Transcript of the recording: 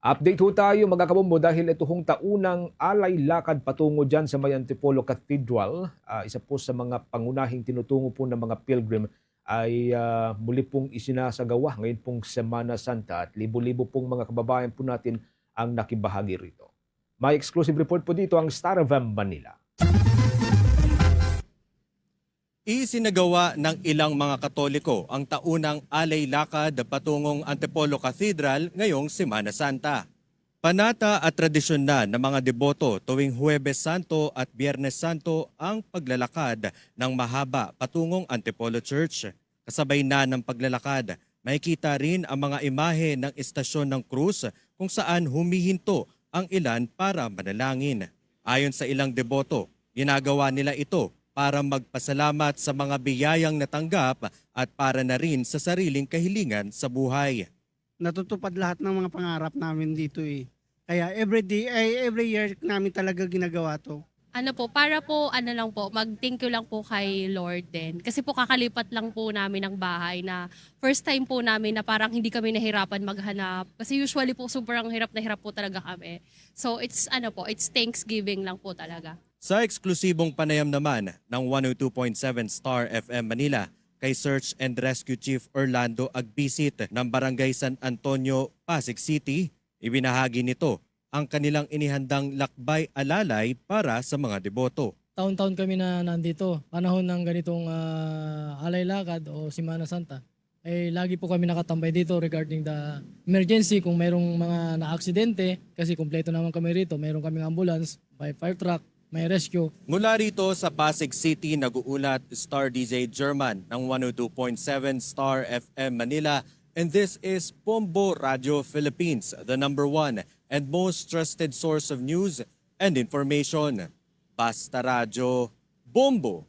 Update ho tayo mga kabombo dahil ito hong taunang alay lakad patungo dyan sa may Antipolo Cathedral. Isa po sa mga pangunahing tinutungo po ng mga pilgrim ay muli pong isinasagawa ngayon pong Semana Santa at libo-libo pong mga kababayan po natin ang nakibahagi rito. May exclusive report po dito ang Star FM Manila. Isinagawa ng ilang mga Katoliko ang taunang alay lakad patungong Antipolo Cathedral ngayong Semana Santa. Panata at tradisyon na ng mga deboto tuwing Huwebes Santo at Biyernes Santo ang paglalakad ng mahaba patungong Antipolo Church. Kasabay na ng paglalakad, makikita rin ang mga imahe ng istasyon ng krus kung saan humihinto ang ilan para manalangin. Ayon sa ilang deboto, ginagawa nila ito para magpasalamat sa mga biyayang natanggap at para na rin sa sariling kahilingan sa buhay. Natutupad lahat ng mga pangarap namin dito eh. Kaya every year namin talaga ginagawa to. Para po, lang po, mag-thank you lang po kay Lord din. Kasi po kakalipat lang po namin ng bahay na first time po namin na parang hindi kami nahirapan maghanap. Kasi usually po sobrang hirap na hirap po talaga kami. So it's it's Thanksgiving lang po talaga. Sa eksklusibong panayam naman ng 102.7 Star FM Manila kay Search and Rescue Chief Orlando Agbisit ng Barangay San Antonio, Pasig City, ibinahagi nito ang kanilang inihandang lakbay alalay para sa mga deboto. Taon-taon kami na nandito, panahon ng ganitong alay lakad o Semana Santa. Lagi po kami nakatambay dito regarding the emergency kung mayroong mga na-aksidente kasi kumpleto naman kami rito. Mayroon kaming ambulance, may fire truck, may rescue. Mula rito sa Pasig City, nag-uulat Star DJ German ng 102.7 Star FM Manila. And this is Bombo Radio Philippines, the #1 and most trusted source of news and information. Basta Radio, Bombo!